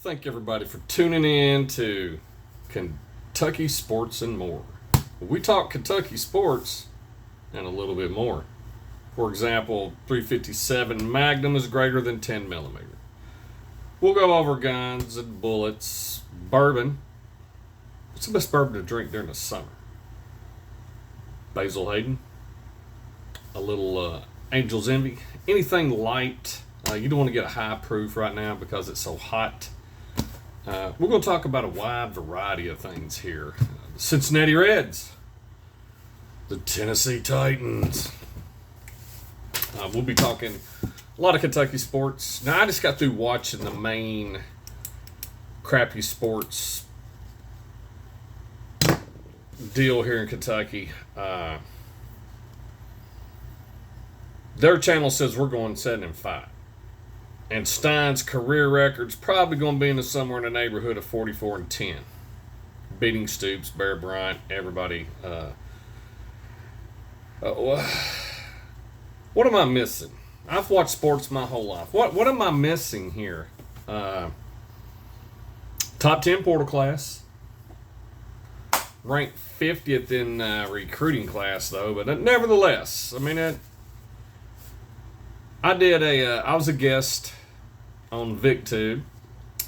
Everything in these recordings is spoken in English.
Thank everybody for tuning in to Kentucky Sports and More. We talk Kentucky sports and a little bit more. For example, 357 Magnum is greater than 10 millimeter. We'll go over guns and bullets, bourbon. What's the best bourbon to drink during the summer? Basil Hayden, a little Angel's Envy, anything light. You don't want to get a high proof right now because it's so hot. We're going to talk about a wide variety of things here. The Cincinnati Reds, the Tennessee Titans. We'll be talking a lot of Kentucky sports. Now, I just got through watching the main crappy sports deal here in Kentucky. Their channel says we're going 7-5. And Stein's career record's probably going to be somewhere in the neighborhood of 44-10. Beating Stoops, Bear Bryant, everybody. What am I missing? I've watched sports my whole life. What am I missing here? Top 10 portal class. Ranked 50th in recruiting class, though. But nevertheless, I mean, I was a guest on VicTube,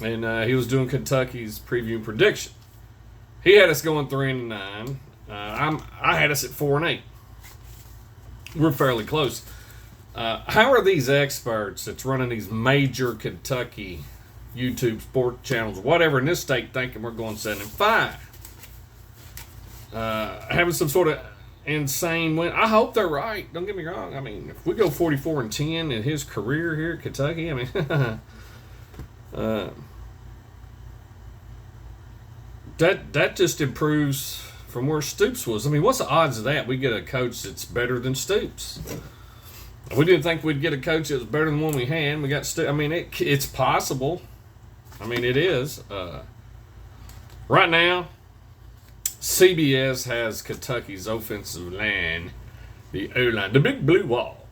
and he was doing Kentucky's preview and prediction. He had us going 3-9. I had us at 4-8. We're fairly close. How are these experts that's running these major Kentucky YouTube sport channels, whatever, in this state, thinking we're going 7-5? Having some sort of insane win. I hope they're right. Don't get me wrong. I mean, if we go 44-10 in his career here at Kentucky, I mean, that just improves from where Stoops was. I mean, what's the odds of that? We get a coach that's better than Stoops. We didn't think we'd get a coach that was better than the one we had. We got Stoops. I mean, it's possible. I mean, it is. Right now, CBS has Kentucky's offensive line, the O-line, the Big Blue Wall,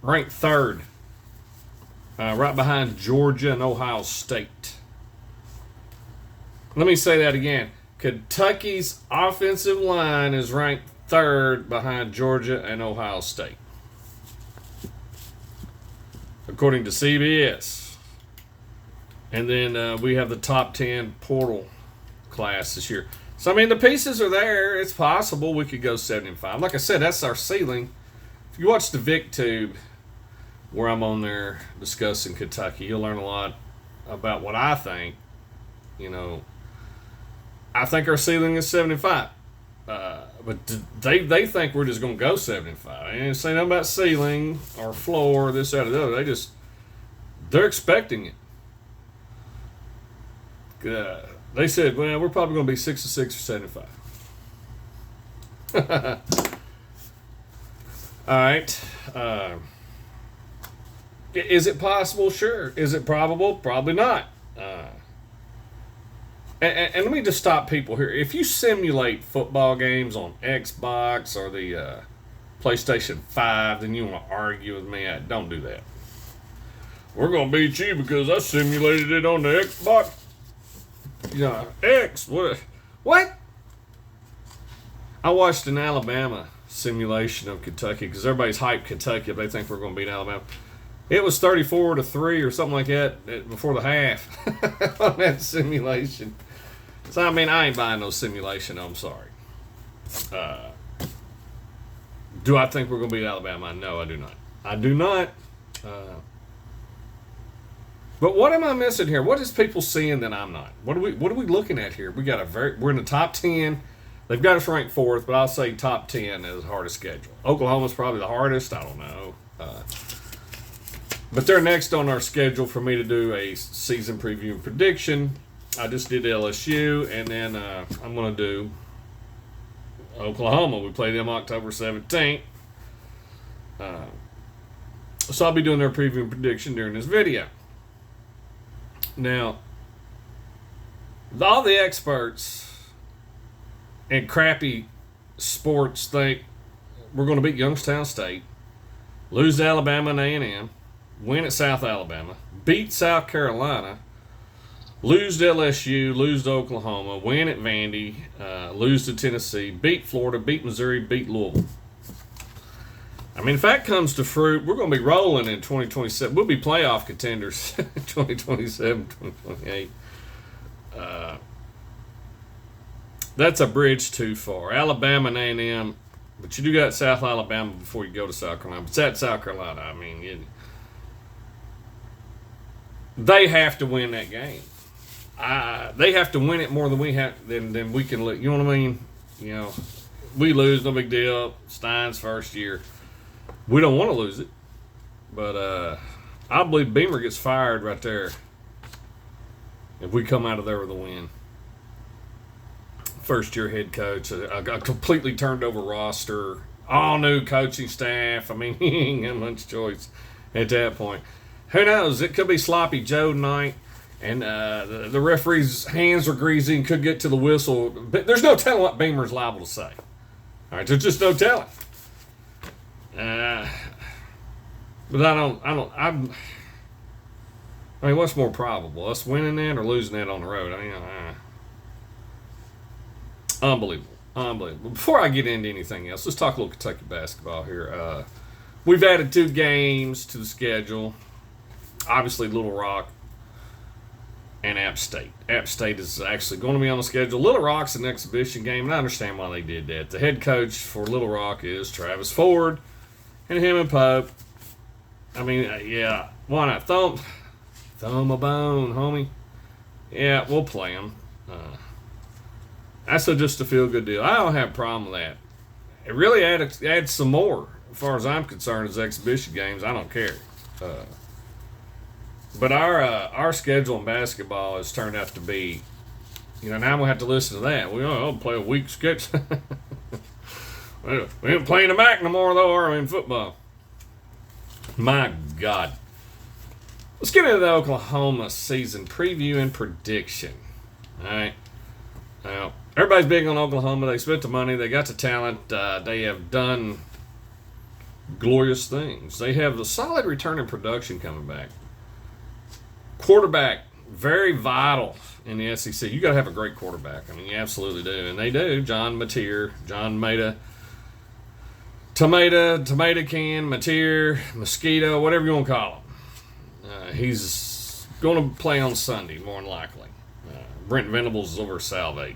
ranked third, right behind Georgia and Ohio State. Let me say that again. Kentucky's offensive line is ranked third behind Georgia and Ohio State, according to CBS. And then we have the top 10 portal class this year. So, I mean, the pieces are there. It's possible we could go 7-5. Like I said, that's our ceiling. If you watch the VicTube, where I'm on there discussing Kentucky, you'll learn a lot about what I think. You know, I think our ceiling is 7-5. But they think we're just going to go 7-5. I ain't saying nothing about ceiling or floor, this, that, or the other. They're expecting it. They said, well, we're probably going to be 6-6 or 7-5. All right. Is it possible? Sure. Is it probable? Probably not. And let me just stop people here. If you simulate football games on Xbox or the PlayStation 5, then you want to argue with me. Don't do that. We're going to beat you because I simulated it on the Xbox. What? I watched an Alabama simulation of Kentucky because everybody's hyped Kentucky if they think we're going to beat Alabama. It was 34-3 or something like that before the half on that simulation. So, I mean, I ain't buying no simulation. I'm sorry. Do I think we're going to beat Alabama? No, I do not. I do not. But what am I missing here? What is people seeing that I'm not? What are we looking at here? We're in the top 10. They've got us ranked fourth, but I'll say top 10 is the hardest schedule. Oklahoma's probably the hardest. I don't know. But they're next on our schedule for me to do a season preview and prediction. I just did LSU, and then I'm going to do Oklahoma. We play them October 17th. So I'll be doing their preview and prediction during this video. Now, all the experts in crappy sports think we're going to beat Youngstown State, lose to Alabama and A&M, win at South Alabama, beat South Carolina, lose to LSU, lose to Oklahoma, win at Vandy, lose to Tennessee, beat Florida, beat Missouri, beat Louisville. I mean, if that comes to fruit, we're going to be rolling in 2027. We'll be playoff contenders 2027, 2028. That's a bridge too far. Alabama and A&M, but you do got South Alabama before you go to South Carolina. But it's at South Carolina. I mean, they have to win that game. They have to win it more than we have than we can. You know what I mean? You know, we lose, no big deal. Stein's first year. We don't want to lose it, but I believe Beamer gets fired right there if we come out of there with a win. First year head coach, a completely turned over roster, all new coaching staff. I mean, he ain't got much choice at that point. Who knows? It could be sloppy Joe tonight, and the referee's hands are greasy and could get to the whistle. But there's no telling what Beamer's liable to say. All right, there's just no telling. But I mean, what's more probable, us winning that or losing that on the road? I mean, unbelievable. Before I get into anything else, let's talk a little Kentucky basketball here. We've added 2 games to the schedule. Obviously, Little Rock and App State. App State is actually going to be on the schedule. Little Rock's an exhibition game, and I understand why they did that. The head coach for Little Rock is Travis Ford, and him and Pope. I mean, yeah, why not? Throw him a bone, homie. Yeah, we'll play him. That's just a feel-good deal. I don't have a problem with that. It really adds some more, as far as I'm concerned, as exhibition games. I don't care. But our schedule in basketball has turned out to be, now we'll have to listen to that. We'll play a weak schedule. We ain't playing the MAC no more, though, are we, in football? My God. Let's get into the Oklahoma season preview and prediction. All right. Now, everybody's big on Oklahoma. They spent the money. They got the talent. They have done glorious things. They have a solid return in production coming back. Quarterback, very vital in the SEC. You got to have a great quarterback. I mean, you absolutely do. And they do. John Mateer, John Maida, Tomato Can, Mateer, Mosquito, whatever you want to call him. He's going to play on Sunday, more than likely. Brent Venables is over salivating.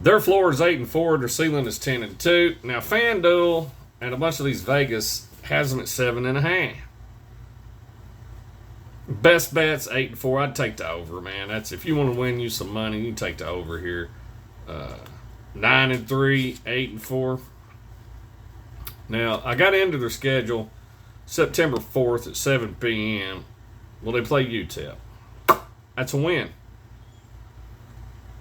Their floor is 8-4. Their ceiling is 10-2. Now, FanDuel and a bunch of these Vegas has them at 7.5. Best bets 8-4. I'd take the over, man. That's if you want to win you some money, you take the over here. 9-3, 8-4. Now, I got into their schedule September 4th at 7 p.m. Well, they play UTEP. That's a win.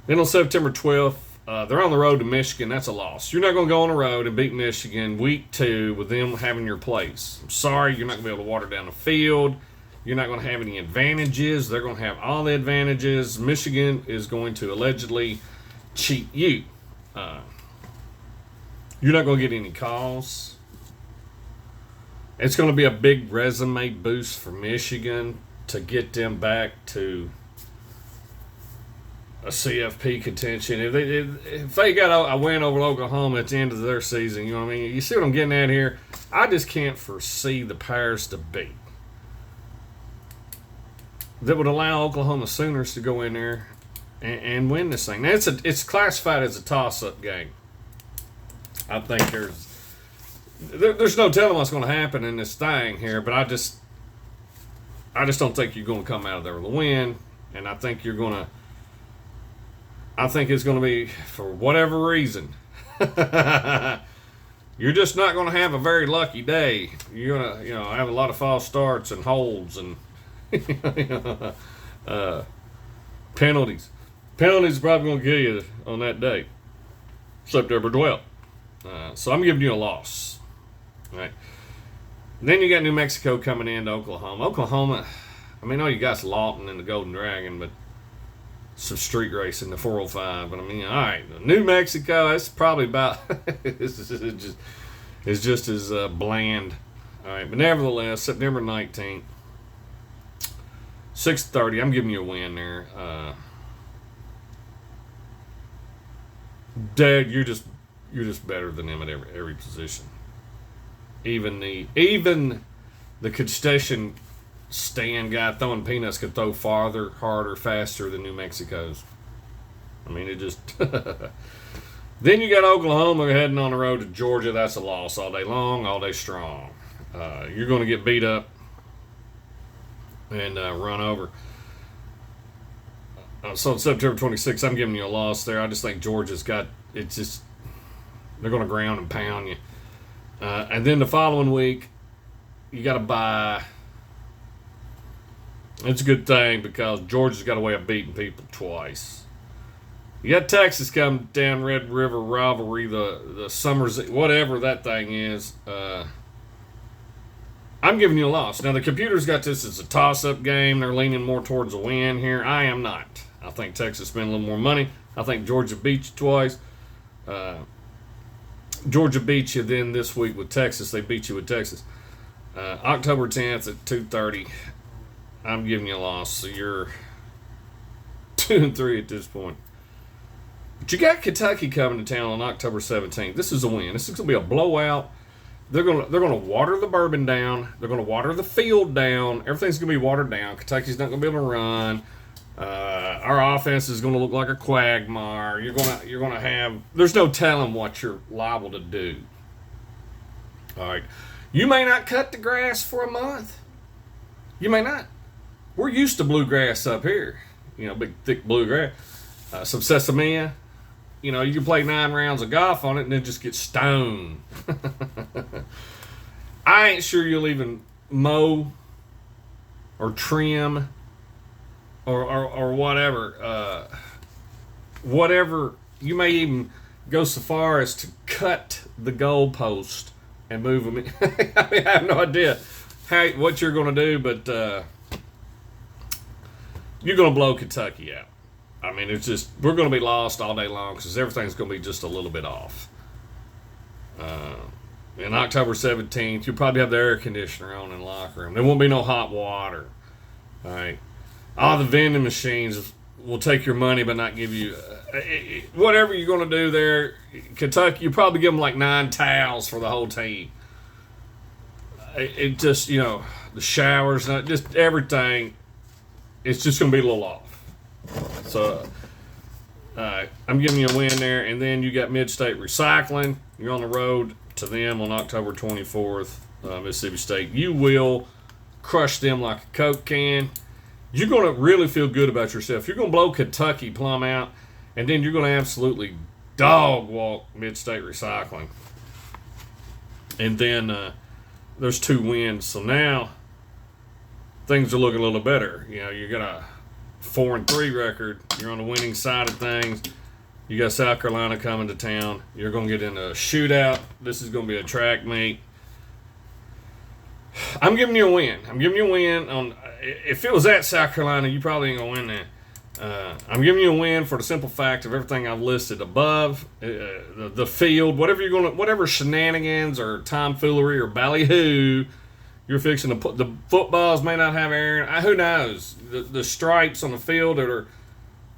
Then on September 12th, they're on the road to Michigan. That's a loss. You're not going to go on the road and beat Michigan week 2 with them having your place. I'm sorry, you're not going to be able to water down the field. You're not going to have any advantages. They're going to have all the advantages. Michigan is going to allegedly cheat you. You're not going to get any calls. It's going to be a big resume boost for Michigan to get them back to a CFP contention. If they got a win over Oklahoma at the end of their season, you know what I mean? You see what I'm getting at here? I just can't foresee the powers to be that would allow Oklahoma Sooners to go in there and win this thing. Now, it's classified as a toss-up game. I think there's no telling what's going to happen in this thing here, but I just don't think you're going to come out of there with a win, and I think it's going to be, for whatever reason, you're just not going to have a very lucky day. You're going to, have a lot of false starts and holds and penalties. Penalties are probably going to kill you on that day, September 12th. So I'm giving you a loss. All right. Then you got New Mexico coming into Oklahoma. Oklahoma, I mean, you got Lawton and the Golden Dragon, but some street racing, the 405. But I mean, all right, New Mexico, that's probably about, it's just as bland. All right, but nevertheless, September 19th, 6:30. I'm giving you a win there. Dad, you're just better than them at every position. Even the concession stand guy throwing peanuts could throw farther, harder, faster than New Mexico's. I mean, it just. Then you got Oklahoma heading on the road to Georgia. That's a loss all day long, all day strong. You're going to get beat up and run over. So September 26th, I'm giving you a loss there. I just think Georgia's got it's just they're going to ground and pound you. And then the following week, you got to bye. It's a good thing because Georgia's got a way of beating people twice. You got Texas coming down Red River rivalry, the Summers, whatever that thing is. I'm giving you a loss. Now, the computer's got this as a toss-up game. They're leaning more towards a win here. I am not. I think Texas spent a little more money. I think Georgia beat you twice. Georgia beat you then this week with Texas. They beat you with Texas. October 10th at 2:30. I'm giving you a loss. So you're 2-3 at this point. But you got Kentucky coming to town on October 17th. This is a win. This is going to be a blowout. They're gonna water the bourbon down. They're gonna water the field down. Everything's gonna be watered down. Kentucky's not gonna be able to run. Our offense is gonna look like a quagmire. You're gonna have. There's no telling what you're liable to do. All right, you may not cut the grass for a month. You may not. We're used to bluegrass up here. You know, big thick bluegrass. Some sesame. You know, you can play 9 rounds of golf on it and then just get stoned. I ain't sure you'll even mow or trim or whatever. Whatever. You may even go so far as to cut the goalpost and move them. I mean, I have no idea what you're going to do, but you're going to blow Kentucky out. I mean, it's just, we're going to be lost all day long because everything's going to be just a little bit off. And October 17th, you'll probably have the air conditioner on in the locker room. There won't be no hot water. All right. All the vending machines will take your money but not give you whatever you're going to do there. Kentucky, you probably give them like 9 towels for the whole team. It just, you know, the showers, just everything. It's just going to be a little off. So, I'm giving you a win there. And then you got Mid-State Recycling. You're on the road to them on October 24th, Mississippi State. You will crush them like a Coke can. You're going to really feel good about yourself. You're going to blow Kentucky plumb out, and then you're going to absolutely dog walk Mid-State Recycling. And then there's 2 wins. So now things are looking a little better. You know, you got a 4-3 record. You're on the winning side of things. You got South Carolina coming to town. You're going to get in a shootout. This is going to be a track meet. I'm giving you a win. I'm giving you a win. If it was at South Carolina, you probably ain't going to win there. I'm giving you a win for the simple fact of everything I've listed above. The field, whatever shenanigans or tomfoolery or ballyhoo you're fixing to put. The footballs may not have air. Who knows? The stripes on the field that are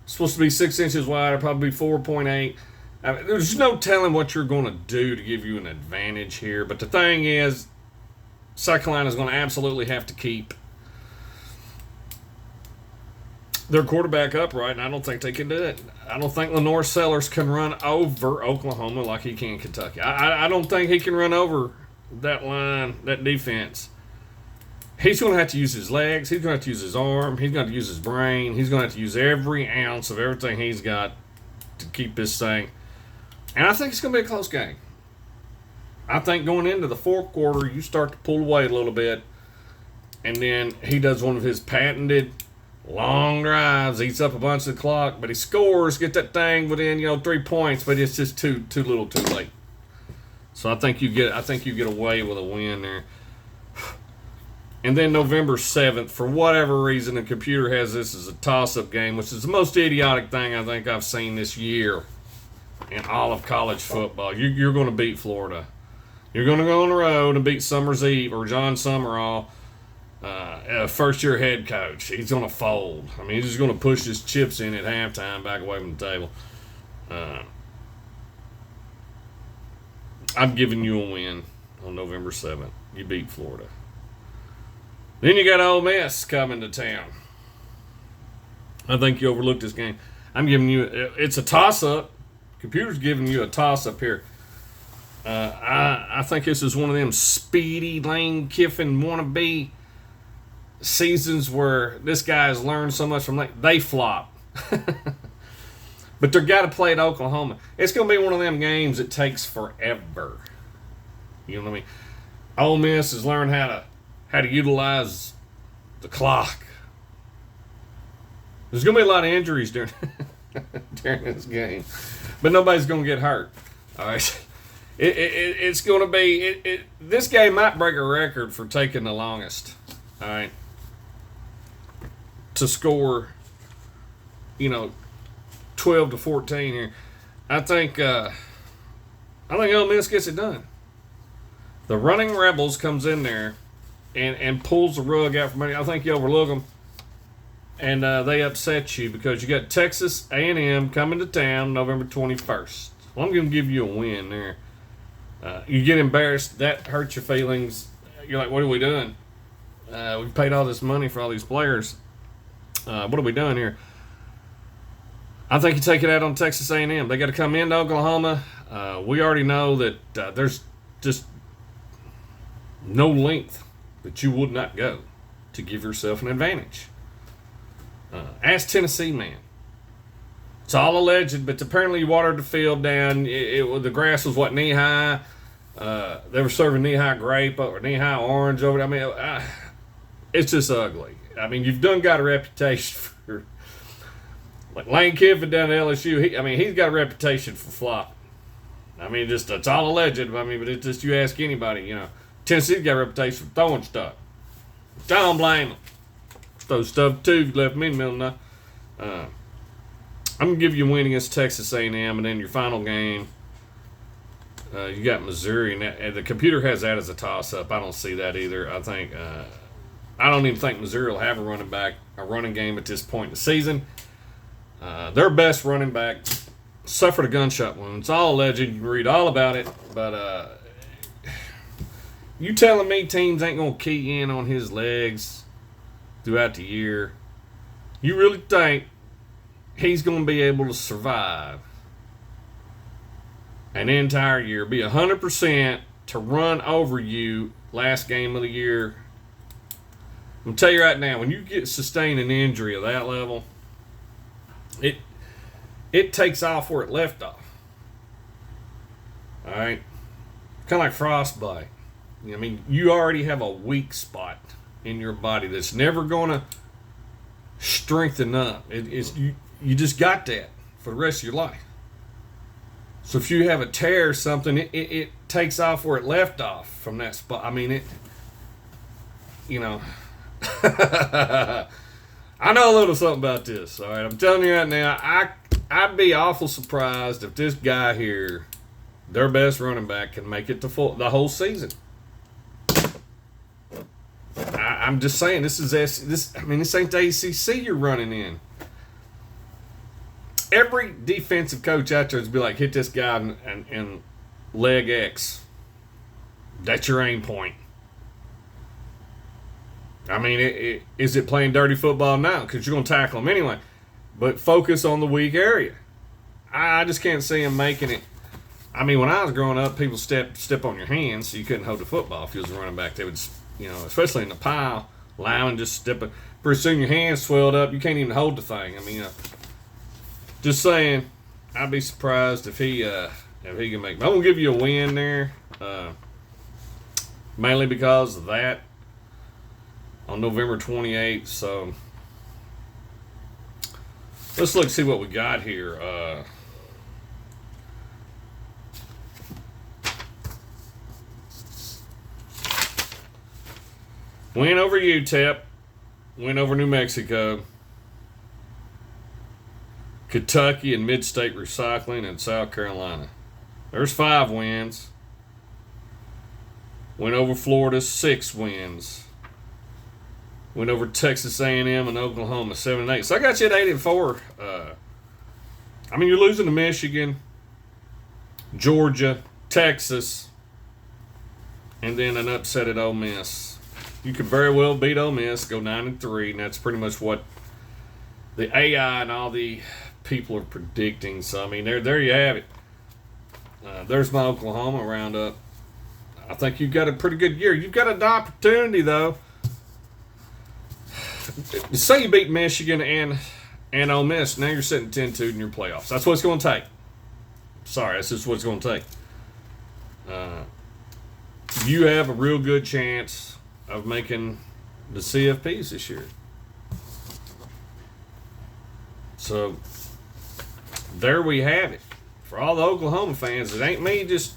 supposed to be 6 inches wide are probably 4.8. I mean, there's no telling what you're going to do to give you an advantage here. But the thing is, South Carolina is going to absolutely have to keep their quarterback upright, and I don't think they can do it. I don't think Lenore Sellers can run over Oklahoma like he can Kentucky. I don't think he can run over that line, that defense. He's going to have to use his legs. He's going to have to use his arm. He's going to have to use his brain. He's going to have to use every ounce of everything he's got to keep this thing. And I think it's going to be a close game. I think going into the 4th quarter, you start to pull away a little bit, and then he does one of his patented long drives, eats up a bunch of the clock, but he scores, get that thing within 3 points, but it's just too little, too late. So I think you get away with a win there. And then November 7th, for whatever reason, the computer has this as a toss-up game, which is the most idiotic thing I think I've seen this year in all of college football. You're going to beat Florida. You're going to go on the road and beat Summers Eve or John Summerall. First-year head coach. He's going to fold. I mean, he's just going to push his chips in at halftime, back away from the table. I'm giving you a win on November 7th. You beat Florida. Then you got Ole Miss coming to town. I think you overlooked this game. I'm giving you, it's a toss-up. Computer's giving you a toss-up here. I think this is one of them speedy Lane Kiffin wannabe seasons where this guy has learned so much from they flop. But they're got to play at Oklahoma. It's going to be one of them games that takes forever. You know what I mean? Ole Miss has learned how to utilize the clock. There's going to be a lot of injuries during this game, but nobody's going to get hurt. All right, it's going to be this game might break a record for taking the longest. All right, to score, 12 to 14 here. I think Ole Miss gets it done. The running Rebels comes in there and pulls the rug out from under. I think you overlook them, and they upset you because you got Texas A&M coming to town November 21st. Well, I'm going to give you a win there. You get embarrassed. That hurts your feelings. You're like, what are we doing? We've paid all this money for all these players. What are we doing here? I think you take it out on Texas A&M. They got to come into Oklahoma. We already know that there's just no length that you would not go to give yourself an advantage. Ask Tennessee, man. It's all alleged, but apparently you watered the field down. The grass was knee high. They were serving knee high grape or knee high orange over there. I mean, it's just ugly. I mean, you've got a reputation for. Like Lane Kiffin down at LSU, he's got a reputation for flop. I mean, it's all alleged. I mean, but it's just you ask anybody, Tennessee's got a reputation for throwing stuff. Don't blame them. Throw stuff too. You left me in the middle now. I'm gonna give you a win against Texas A&M, and then your final game, you got Missouri, and the computer has that as a toss-up. I don't see that either. I don't even think Missouri will have a running game at this point in the season. Their best running back suffered a gunshot wound. It's all alleged. You can read all about it. But you telling me teams ain't going to key in on his legs throughout the year? You really think he's going to be able to survive an entire year, be 100% to run over you last game of the year? I'm going to tell you right now, when you sustain an injury of that level, it takes off where it left off. All right, kind of like frostbite. You already have a weak spot in your body that's never going to strengthen up. You just got that for the rest of your life. So if you have a tear or something, it takes off where it left off from that spot. I know a little something about this, all right? I'm telling you right now, I'd be awful surprised if this guy here, their best running back, can make it the whole season. I'm just saying, this ain't the ACC you're running in. Every defensive coach out there would be like, hit this guy in leg X. That's your aim point. Is it playing dirty football now? Because you're going to tackle them anyway. But focus on the weak area. I just can't see him making it. When I was growing up, people step on your hands so you couldn't hold the football if you was a running back. They would, especially in the pile, lineman just stepping. Pretty soon your hands swelled up. You can't even hold the thing. Just saying, I'd be surprised if he can make it. I'm going to give you a win there. Mainly because of that. On November 28th, so let's look and see what we got here. Win over UTEP, win over New Mexico, Kentucky and Mid-State Recycling, and South Carolina. There's 5 wins. Win over Florida, 6 wins. Went over Texas A&M and Oklahoma 7-8. So I got you at 8-4. I mean, you're losing to Michigan, Georgia, Texas, and then an upset at Ole Miss. You could very well beat Ole Miss, go 9-3, and that's pretty much what the AI and all the people are predicting. So I mean, there you have it. There's my Oklahoma roundup. I think you've got a pretty good year. You've got an opportunity though. Say you beat Michigan and Ole Miss, now you're sitting 10-2 in your playoffs. That's what it's going to take. Sorry, that's just what it's going to take. You have a real good chance of making the CFPs this year. So there we have it. For all the Oklahoma fans, it ain't me just,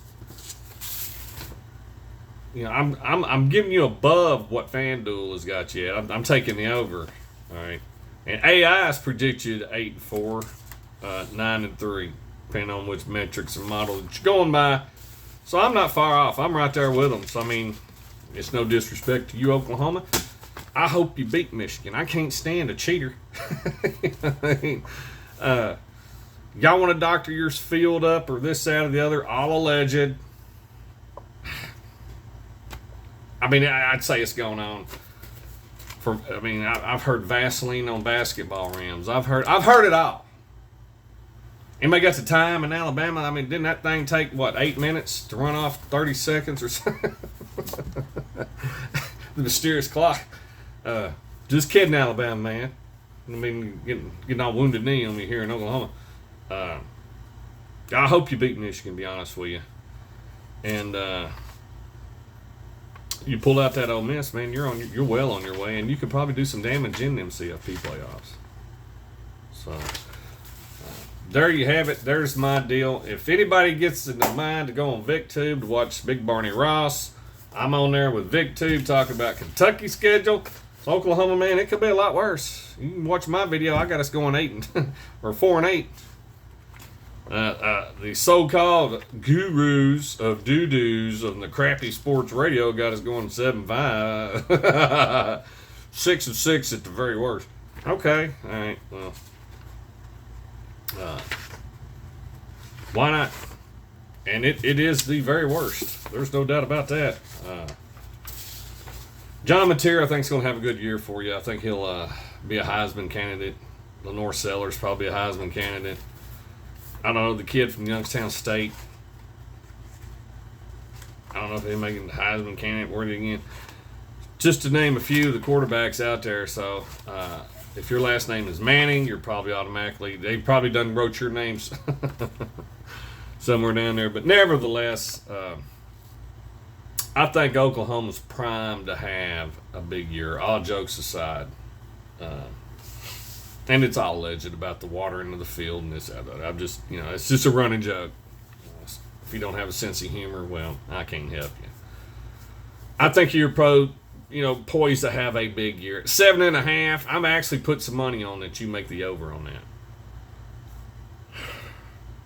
you know, I'm giving you above what FanDuel has got you at. I'm taking the over. All right. And AI's predict you to 8-4, 9-3, depending on which metrics and model that you're going by. So I'm not far off. I'm right there with them. So I mean, it's no disrespect to you, Oklahoma. I hope you beat Michigan. I can't stand a cheater. I mean, y'all want to doctor your field up or this, that, or the other, all alleged. I mean, I'd say it's going on. I've heard Vaseline on basketball rims. I've heard it all. Anybody got the time in Alabama? I mean, didn't that thing take, 8 minutes to run off 30 seconds or something? The mysterious clock. Just kidding, Alabama, man. I mean, getting all wounded knee on me here in Oklahoma. I hope you beat Michigan, to be honest with you. And you pull out that Ole Miss, man, you're well on your way, and you could probably do some damage in them CFP playoffs. So there you have it. There's my deal. If anybody gets in the mind to go on VicTube to watch Big Barney Ross, I'm on there with VicTube talking about Kentucky's schedule. So Oklahoma, man, it could be a lot worse. You can watch my video. I got us going 4-8. The so-called gurus of doo-doos of the crappy sports radio got us going 7-5. 6-6 at the very worst. Okay, all right, well. Why not? And it is the very worst. There's no doubt about that. John Mateer, I think, is going to have a good year for you. I think he'll be a Heisman candidate. Lenore Sellers probably a Heisman candidate. I don't know, the kid from Youngstown State. I don't know if he'll make a Heisman candidate worthy again. Just to name a few of the quarterbacks out there. So if your last name is Manning, you're probably automatically, they've probably wrote your names somewhere down there. But nevertheless, I think Oklahoma's primed to have a big year, all jokes aside. And it's all alleged about the watering of the field and this, that, that. I'm just, it's just a running joke. If you don't have a sense of humor, well, I can't help you. I think you're poised to have a big year. 7.5, I'm actually putting some money on that you make the over on that.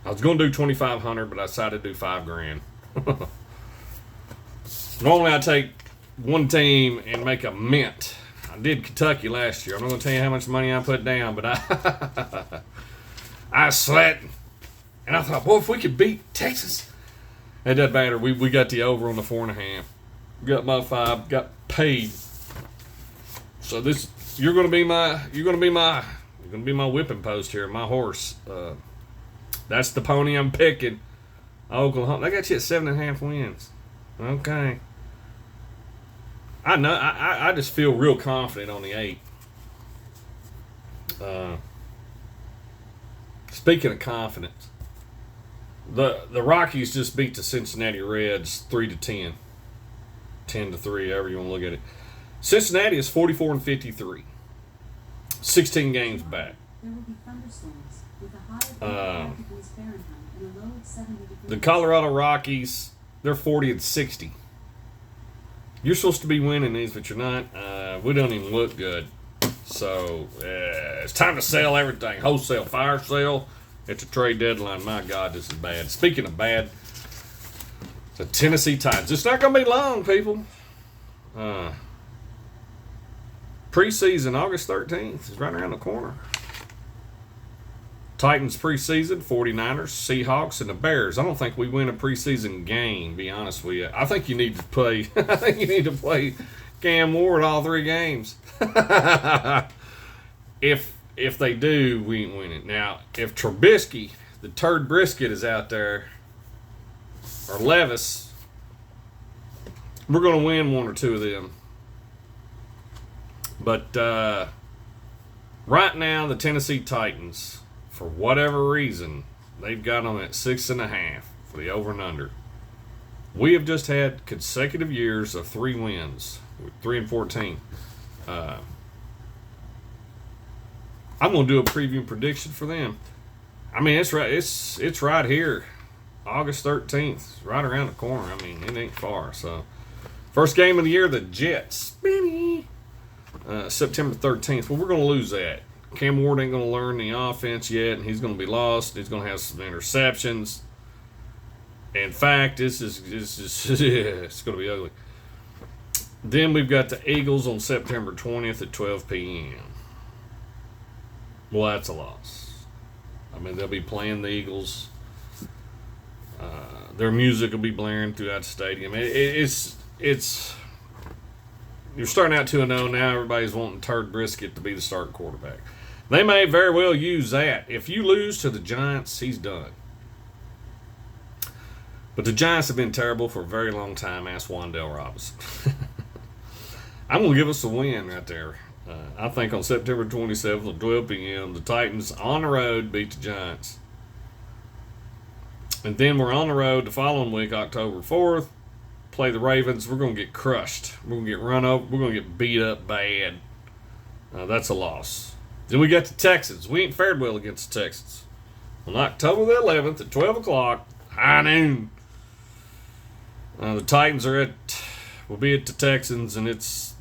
I was going to do $2,500, but I decided to do $5,000. Normally I take one team and make a mint. I did Kentucky last year. I'm not going to tell you how much money I put down, but I sweat. And I thought, boy, if we could beat Texas. It doesn't matter. We got the over on the 4.5. Got my 5. Got paid. So you're going to be my whipping post here, my horse. That's the pony I'm picking. Oklahoma. I got you at 7.5 wins. Okay. I know. I just feel real confident on the 8. Speaking of confidence, the Rockies just beat the Cincinnati Reds 3-10, 10-3, however you want to look at it. Cincinnati is 44-53, 16 games back. There will be thunderstorms with a high of 50 degrees Fahrenheit and a low of 70 degrees. The Colorado Rockies, they're 40-60. You're supposed to be winning these, but you're not. We don't even look good. So it's time to sell everything. Wholesale, fire sale. It's a trade deadline. My God, this is bad. Speaking of bad, the Tennessee Titans. It's not going to be long, people. Preseason, August 13th, is right around the corner. Titans preseason, 49ers, Seahawks, and the Bears. I don't think we win a preseason game, to be honest with you. I think you need to play Cam Ward all 3 games. If they do, we ain't winning. Now, if Trubisky, the turd brisket, is out there, or Levis, we're going to win 1 or 2 of them. But right now, the Tennessee Titans, for whatever reason, they've got them at 6.5 for the over and under. We have just had consecutive years of 3 wins, 3-14. I'm gonna do a preview prediction for them. I mean, it's right. It's right here, August 13th, right around the corner. I mean, it ain't far. So, first game of the year, the Jets. September 13th. Well, we're gonna lose that. Cam Ward ain't going to learn the offense yet, and he's going to be lost. He's going to have some interceptions. In fact, this is it's going to be ugly. Then we've got the Eagles on September 20th at 12 p.m. Well, that's a loss. I mean, they'll be playing the Eagles. Their music will be blaring throughout the stadium. It's you're starting out 2-0 now. Everybody's wanting Turd Brisket to be the starting quarterback. They may very well use that. If you lose to the Giants, he's done. But the Giants have been terrible for a very long time. Ask Wandale Robinson. I'm going to give us a win right there. I think on September 27th at 12 p.m., the Titans on the road beat the Giants. And then we're on the road the following week, October 4th, play the Ravens. We're going to get crushed. We're going to get run over. We're going to get beat up bad. That's a loss. Then we got the Texans. We ain't fared well against the Texans. On October the 11th at 12 o'clock, high noon, the Titans will be at the Texans, and it's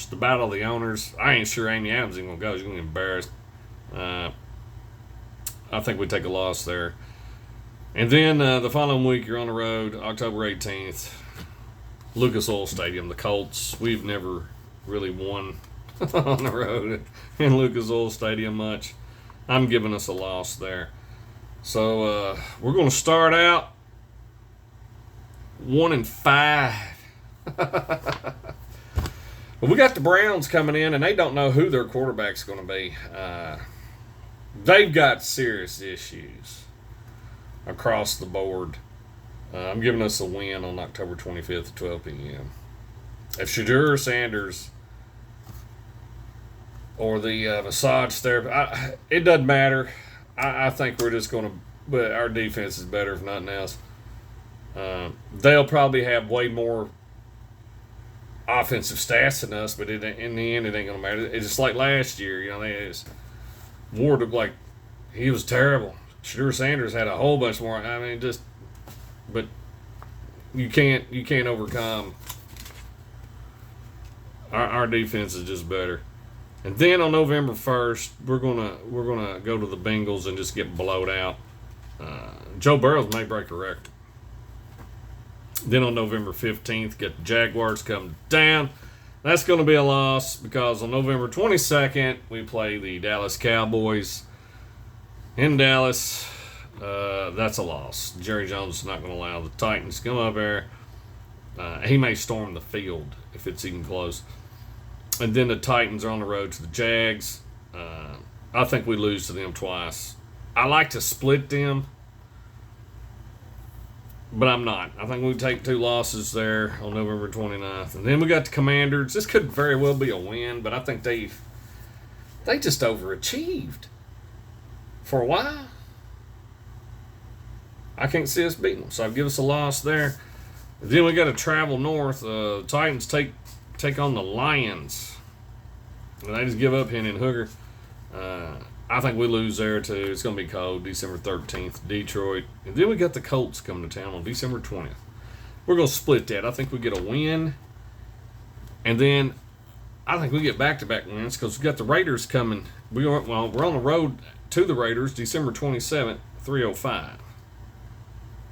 the battle of the owners. I ain't sure Amy Adams ain't going to go. She's going to get embarrassed. I think we take a loss there. And then the following week, you're on the road, October 18th, Lucas Oil Stadium, the Colts. We've never really won on the road in Lucas Oil Stadium much. I'm giving us a loss there. So we're going to start out 1-5. But we got the Browns coming in, and they don't know who their quarterback's going to be. They've got serious issues across the board. I'm giving us a win on October 25th at 12 p.m. If Shadur Sanders or the massage therapy, it doesn't matter. I think we're just going to, but our defense is better if nothing else. They'll probably have way more offensive stats than us, but in the end, it ain't going to matter. It's just like last year, Ward looked like he was terrible. Shadur Sanders had a whole bunch more. I mean, but you can't overcome. Our defense is just better. And then on November 1st, we're gonna go to the Bengals and just get blowed out. Joe Burrows may break a record. Then on November 15th, get the Jaguars come down. That's going to be a loss because on November 22nd, we play the Dallas Cowboys in Dallas. That's a loss. Jerry Jones is not going to allow the Titans to come up there. He may storm the field if it's even close. And then the Titans are on the road to the Jags. I think we lose to them twice. I like to split them, but I'm not. I think we take 2 losses there on November 29th. And then we got the Commanders. This could very well be a win, but I think they just overachieved for a while. I can't see us beating them, so I'd give us a loss there. Then we got to travel north. Titans take on the Lions. And they just give up Hendon Hooker. I think we lose there too. It's going to be cold. December 13th, Detroit. And then we got the Colts coming to town on December 20th. We're going to split that. I think we get a win. And then I think we get back-to-back wins because we got the Raiders coming. We're on the road to the Raiders December 27th, 3:05.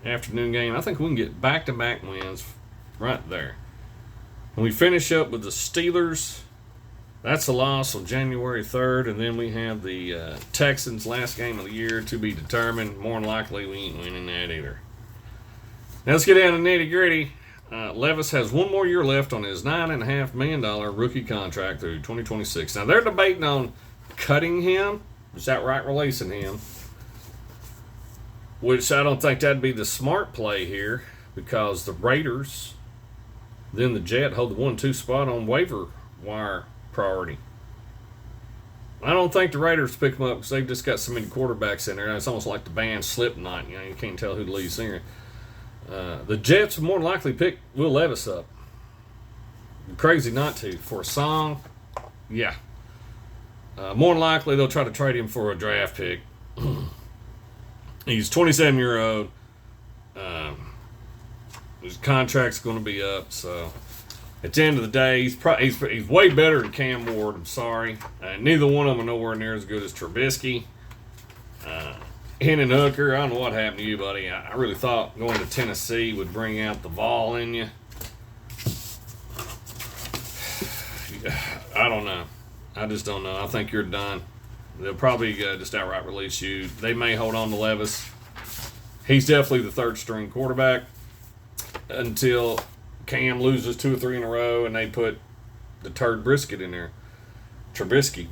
Afternoon game. I think we can get back-to-back wins right there. And we finish up with the Steelers. That's a loss on January 3rd, and then we have the Texans' last game of the year to be determined. More than likely, we ain't winning that either. Now let's get down to nitty gritty. Levis has one more year left on his $9.5 million rookie contract through 2026. Now they're debating on cutting him, just outright releasing him, which I don't think that'd be the smart play here because the Raiders, then the Jet hold the 1-2 spot on waiver wire priority. I don't think the Raiders pick him up because they've just got so many quarterbacks in there. It's almost like the band Slipknot. You can't tell who the lead singer. The Jets will more than likely pick Will Levis up. Crazy not to. For a song, yeah. More than likely they'll try to trade him for a draft pick. He's 27-year-old. His contract's going to be up, so at the end of the day, he's way better than Cam Ward. I'm sorry. Neither one of them are nowhere near as good as Trubisky. Hendon Hooker, I don't know what happened to you, buddy. I really thought going to Tennessee would bring out the Vol in you. I don't know. I just don't know. I think you're done. They'll probably just outright release you. They may hold on to Levis. He's definitely the third string quarterback until Cam loses 2 or 3 in a row and they put the turd brisket in there. Trubisky.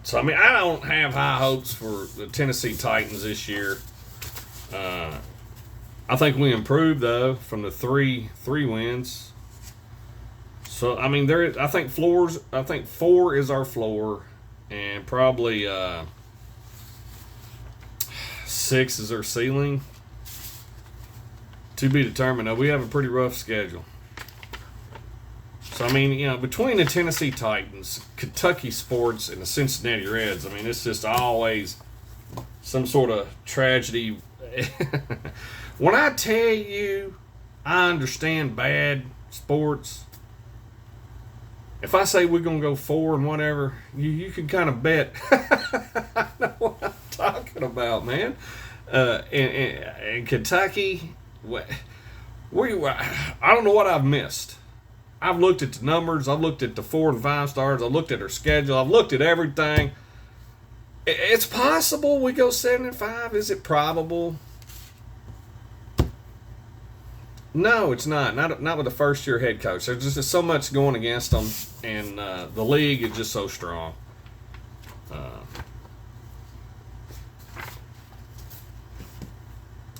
So, I mean, I don't have high hopes for the Tennessee Titans this year. I think we improved, though, from the three wins. So, I mean, I think 4 is our floor, and probably 6 is our ceiling. To be determined, though, we have a pretty rough schedule. So, I mean, between the Tennessee Titans, Kentucky Sports, and the Cincinnati Reds, I mean, it's just always some sort of tragedy. When I tell you I understand bad sports, if I say we're going to go 4 and whatever, you can kind of bet I know what I'm talking about, man. In Kentucky, I don't know what I've missed. I've looked at the numbers. I've looked at the 4 and 5 stars. I've looked at our schedule. I've looked at everything. It's possible we go 7 and 5. Is it probable? No, it's not. Not with the first year head coach. There's just so much going against them, and the league is just so strong.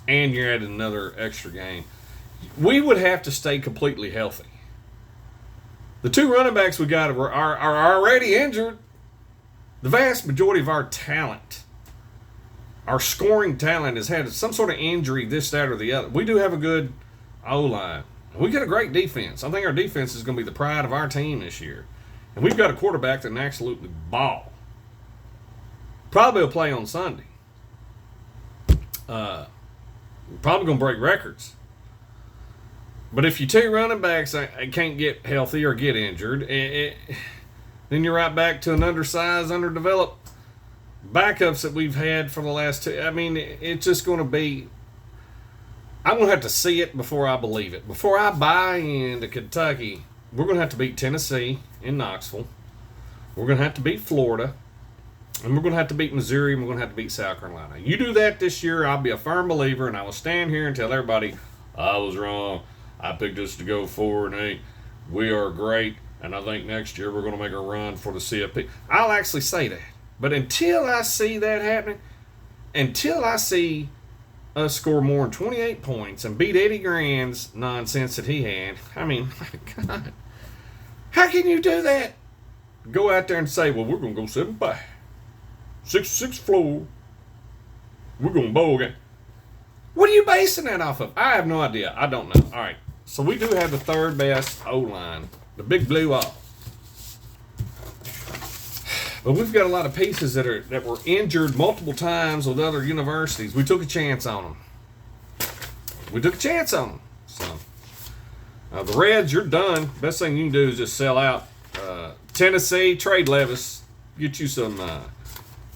And you're adding another extra game. We would have to stay completely healthy. The 2 running backs we got are already injured. The vast majority of our talent, our scoring talent, has had some sort of injury, this, that, or the other. We do have a good O-line. We got a great defense. I think our defense is going to be the pride of our team this year. And we've got a quarterback that can absolutely ball. Probably will play on Sunday. Probably going to break records. But if your 2 running backs can't get healthy or get injured, then you're right back to an undersized, underdeveloped backups that we've had for the last 2. I mean, it's just going to be... I'm going to have to see it before I believe it. Before I buy into Kentucky, we're going to have to beat Tennessee in Knoxville. We're going to have to beat Florida. And we're going to have to beat Missouri, and we're going to have to beat South Carolina. You do that this year, I'll be a firm believer, and I will stand here and tell everybody, I was wrong. I picked us to go 4 and 8. We are great, and I think next year we're going to make a run for the CFP. I'll actually say that. But until I see that happening, until I see us score more than 28 points and beat Eddie Grant's nonsense that he had, I mean, my God, how can you do that? Go out there and say, well, we're going to go 7-5. 6 floor. We're going to bowl again. What are you basing that off of? I have no idea. I don't know. All right. So we do have the 3rd best O-line. The Big Blue off. But we've got a lot of pieces that were injured multiple times with other universities. We took a chance on them. So the Reds, you're done. Best thing you can do is just sell out. Tennessee, trade Levis. Get you some...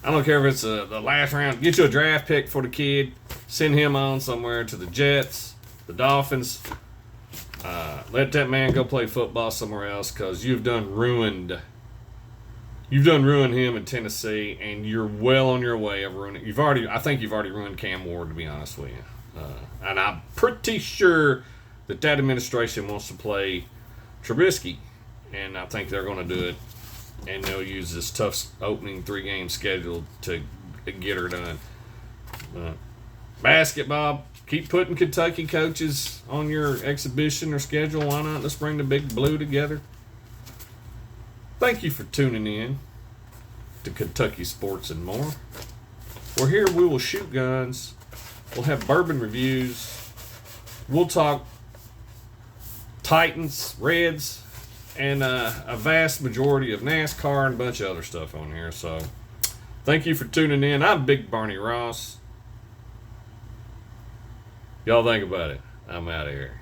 I don't care if it's the last round. Get you a draft pick for the kid. Send him on somewhere to the Jets, the Dolphins. Let that man go play football somewhere else because you've done ruined You've done ruined him in Tennessee, and you're well on your way of ruining. I think you've already ruined Cam Ward, to be honest with you. And I'm pretty sure that administration wants to play Trubisky, and I think they're going to do it. And they'll use this tough opening 3-game schedule to get her done. Basketball, keep putting Kentucky coaches on your exhibition or schedule. Why not? Let's bring the big blue together. Thank you for tuning in to Kentucky Sports and More. We're here. We will shoot guns. We'll have bourbon reviews. We'll talk Titans, Reds, and a vast majority of NASCAR and a bunch of other stuff on here. So thank you for tuning in. I'm Big Barney Ross. Y'all think about it. I'm out of here.